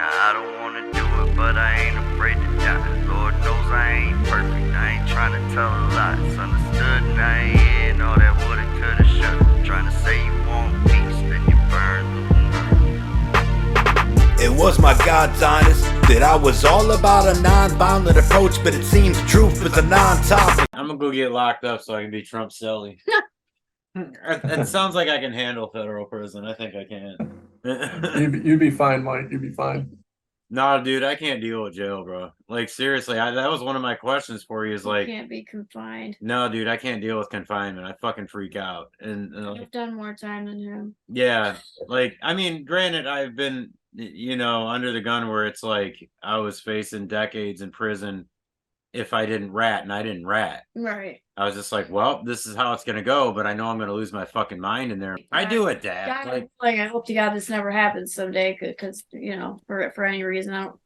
Now I don't wanna do it, but I ain't afraid to die. Lord knows I ain't perfect, I ain't trying to tell a lie. It's understood and I ain't in all that woulda, coulda, shoulda. Trying to say you want peace, then you burn the. It was my God's honest that I was all about a non-violent approach, but it seems truth is a non-topic. I'm gonna go get locked up so I can be Trump Selly. It sounds like I can handle federal prison. I think I can. You'd be fine, Mike. You'd be fine. No, dude, I can't deal with jail, bro. Like, seriously, that was one of my questions for you. Is like, can't be confined. No, dude, I can't deal with confinement. I fucking freak out. And I've done more time than him. Yeah, like, I mean, granted, I've been, under the gun where it's like I was facing decades in prison if I didn't rat, and I didn't rat. Right. I was just like, well, this is how it's gonna go, but I know I'm gonna lose my fucking mind in there. I do adapt. Like I hope to God this never happens someday, because for any reason I don't.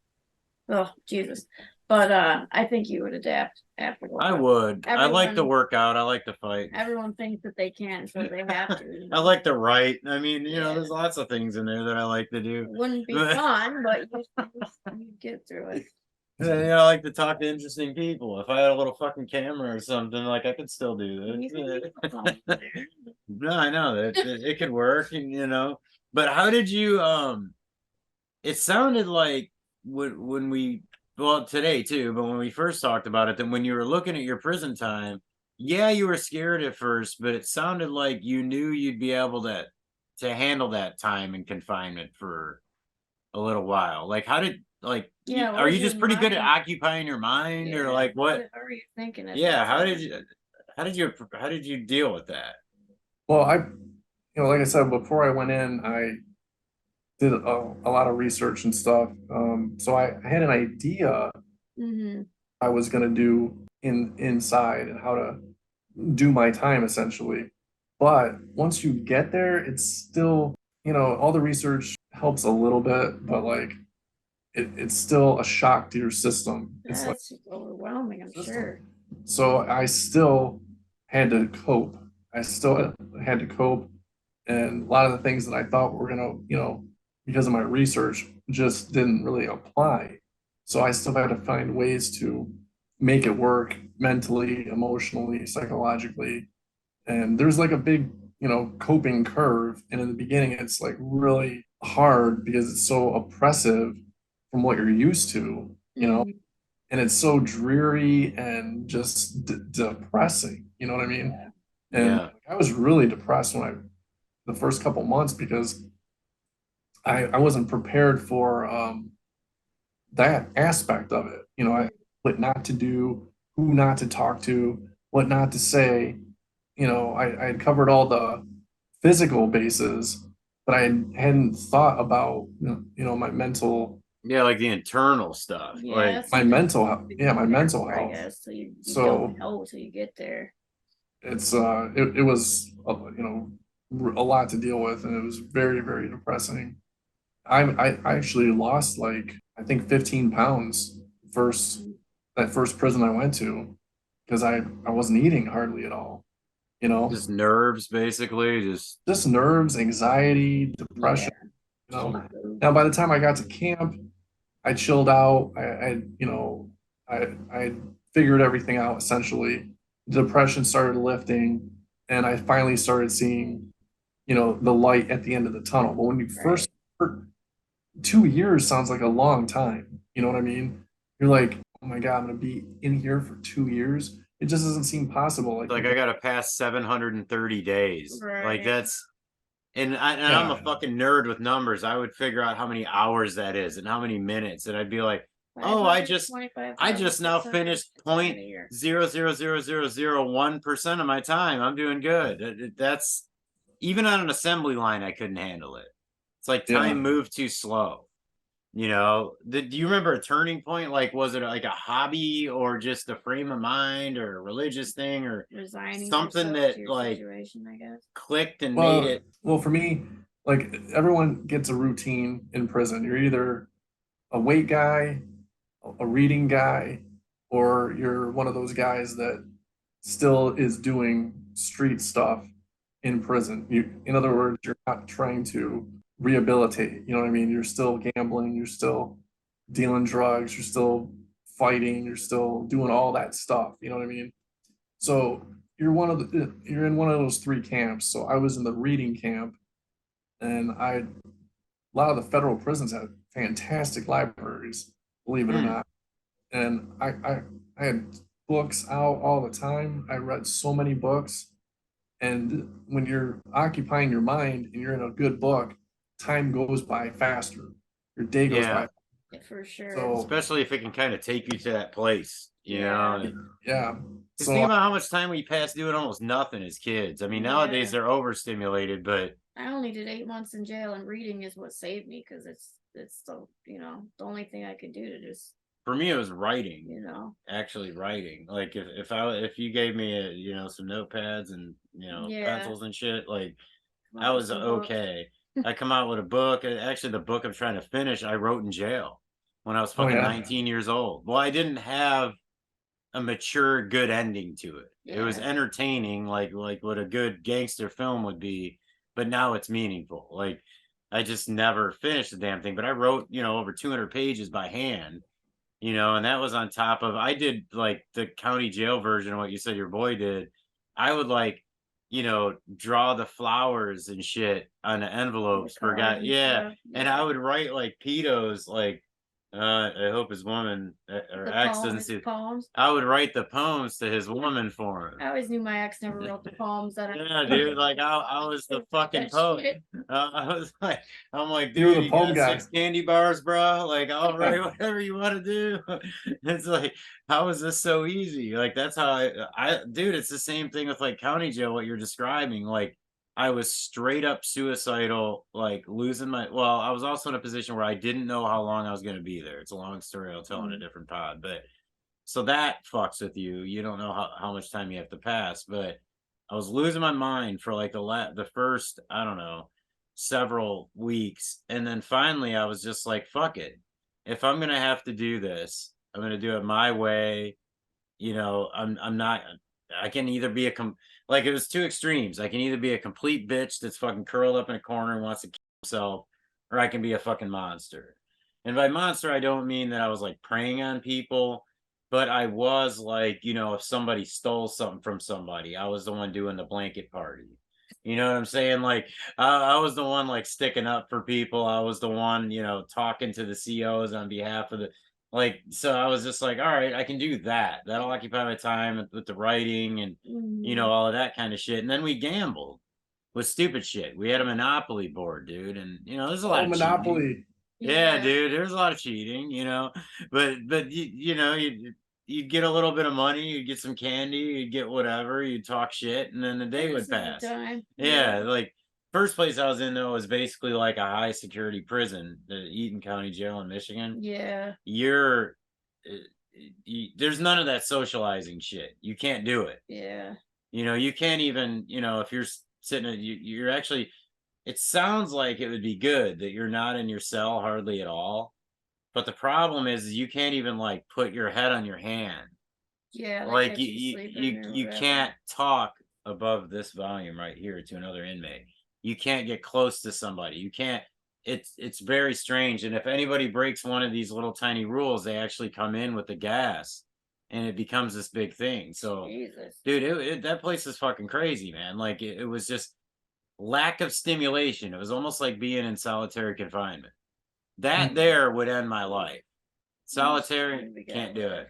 Oh Jesus! But I think you would adapt afterwards. I would. I like to work out. I like to fight. Everyone thinks that they can, so they have to. I like to write. I mean, there's lots of things in there that I like to do. It wouldn't be fun, but you get through it. Yeah, I like to talk to interesting people. If I had a little fucking camera or something, like I could still do that. No, I know that it could work, and But how did you? It sounded like when we today too, but when we first talked about it, then when you were looking at your prison time, yeah, you were scared at first, but it sounded like you knew you'd be able to handle that time in confinement for a little while. Like, how did? Like, are you just pretty good at occupying your mind, or like what? How are you thinking? Yeah, how did you deal with that? Well, like I said, before I went in, I did a lot of research and stuff. So I had an idea I was gonna do inside and how to do my time essentially. But once you get there, it's still, all the research helps a little bit, but like it's still a shock to your system. It's like overwhelming, I'm sure. So I still had to cope. And a lot of the things that I thought were gonna, because of my research, just didn't really apply. So I still had to find ways to make it work mentally, emotionally, psychologically. And there's like a big, coping curve. And in the beginning, it's like really hard because it's so oppressive from what you're used to, and it's so dreary and just depressing, you know what I mean? And I was really depressed the first couple months because I wasn't prepared for that aspect of it. What not to do, who not to talk to, what not to say. I had covered all the physical bases, but I hadn't thought about my mental. Yeah, like the internal stuff. Yeah, like my mental health. Yeah, my mental health. I guess so. You don't know until you get there. It's it was a lot to deal with, and it was very, very depressing. I actually lost I think 15 pounds that first prison I went to because I wasn't eating hardly at all. Just nerves, basically, just nerves, anxiety, depression. Now by the time I got to camp, I chilled out. I figured everything out essentially. The depression started lifting, and I finally started seeing, the light at the end of the tunnel. But when you first 2 years sounds like a long time. You know what I mean? You're like, oh my God, I'm gonna be in here for 2 years. It just doesn't seem possible. Like I gotta pass 730 days. Right. Like that's. And I'm a fucking nerd with numbers. I would figure out how many hours that is and how many minutes, and I'd be like, "Oh, I just now finished 0.00001% of my time. I'm doing good." That's even on an assembly line, I couldn't handle it. It's like time moved too slow. Do you remember a turning point? Like, was it like a hobby or just a frame of mind or a religious thing or resigning something that like situation, I guess, clicked and made it? Well, for me, like everyone gets a routine in prison. You're either a weight guy, a reading guy, or you're one of those guys that still is doing street stuff in prison. In other words, you're not trying to rehabilitate. You know what I mean? You're still gambling, you're still dealing drugs, you're still fighting, you're still doing all that stuff. You know what I mean? So you're in one of those three camps. So I was in the reading camp, and a lot of the federal prisons have fantastic libraries, believe it or Hmm. not. And I had books out all the time. I read so many books. And when you're occupying your mind and you're in a good book, time goes by faster. Your day goes Yeah. by. Yeah, for sure. So Especially if it can kind of take you to that place, you Yeah. know. yeah. Just So think about how much time we passed doing almost nothing as kids. I mean, nowadays Yeah. they're overstimulated, but I only did 8 months in jail, and reading is what saved me, because it's the, you know, the only thing I could do to just, for me it was writing. you know. Actually writing. Like if you gave me some notepads and Yeah. pencils and shit, like come I up with was some books. okay. I come out with a book. Actually, the book I'm trying to finish, I wrote in jail when I was Oh, fucking yeah. 19 years old. Well, I didn't have a mature, good ending to it. It was Yeah. entertaining, like what a good gangster film would be, but now it's meaningful. Like I just never finished the damn thing. But I wrote, over 200 pages by hand, and that was on top of I did like the county jail version of what you said your boy did. I would like, draw the flowers and shit on the envelopes for cards guy, and yeah. stuff, And I would write like pedos, like I hope his woman or The ex doesn't poems, see. poems. I would write the poems to his woman for him. I always knew my ex never wrote the poems that Yeah, dude. Like I was the fucking that poet. shit. I was like, I'm like, You were dude, the you poem got guy. 6 candy bars, bro. Like, all right, whatever you want to do. It's like, how is this so easy? Like, that's how dude. It's the same thing with like county jail. What you're describing, like, I was straight up suicidal, like losing my. Well, I was also in a position where I didn't know how long I was going to be there. It's a long story. I'll tell in a different pod, but. So that fucks with you. You don't know how much time you have to pass. But I was losing my mind for like the first, I don't know, several weeks. And then finally I was just like, fuck it. If I'm gonna have to do this, I'm gonna do it my way. I'm not I can either be like it was two extremes. I can either be a complete bitch that's fucking curled up in a corner and wants to kill himself, or I can be a fucking monster. And by monster, I don't mean that I was like preying on people, but I was like, if somebody stole something from somebody, I was the one doing the blanket party. You know what I'm saying? Like, I was the one like sticking up for people. I was the one, talking to the COs on behalf of the, like, so I was just like, all right, I can do that. That'll occupy my time with the writing and, all of that kind of shit. And then we gambled with stupid shit. We had a Monopoly board, dude. And, there's a lot Oh, of cheating. Monopoly. Yeah, dude, there's a lot of cheating, but you'd get a little bit of money, you'd get some candy, you'd get whatever, you'd talk shit, and then the day would pass. Yeah, like first place I was in though was basically like a high security prison, the Eaton County Jail in Michigan. Yeah. There's none of that socializing shit. You can't do it. Yeah. You can't even, if you're sitting, you're actually. It sounds like it would be good that you're not in your cell hardly at all. But the problem is you can't even like put your head on your hand. Yeah. Like you can't talk above this volume right here to another inmate. You can't get close to somebody. You can't. It's very strange. And if anybody breaks one of these little tiny rules, they actually come in with the gas, and it becomes this big thing. So, Jesus. dude, that place is fucking crazy, man. Like it was just. Lack of stimulation. It was almost like being in solitary confinement. That there would end my life. Solitary, can't do it.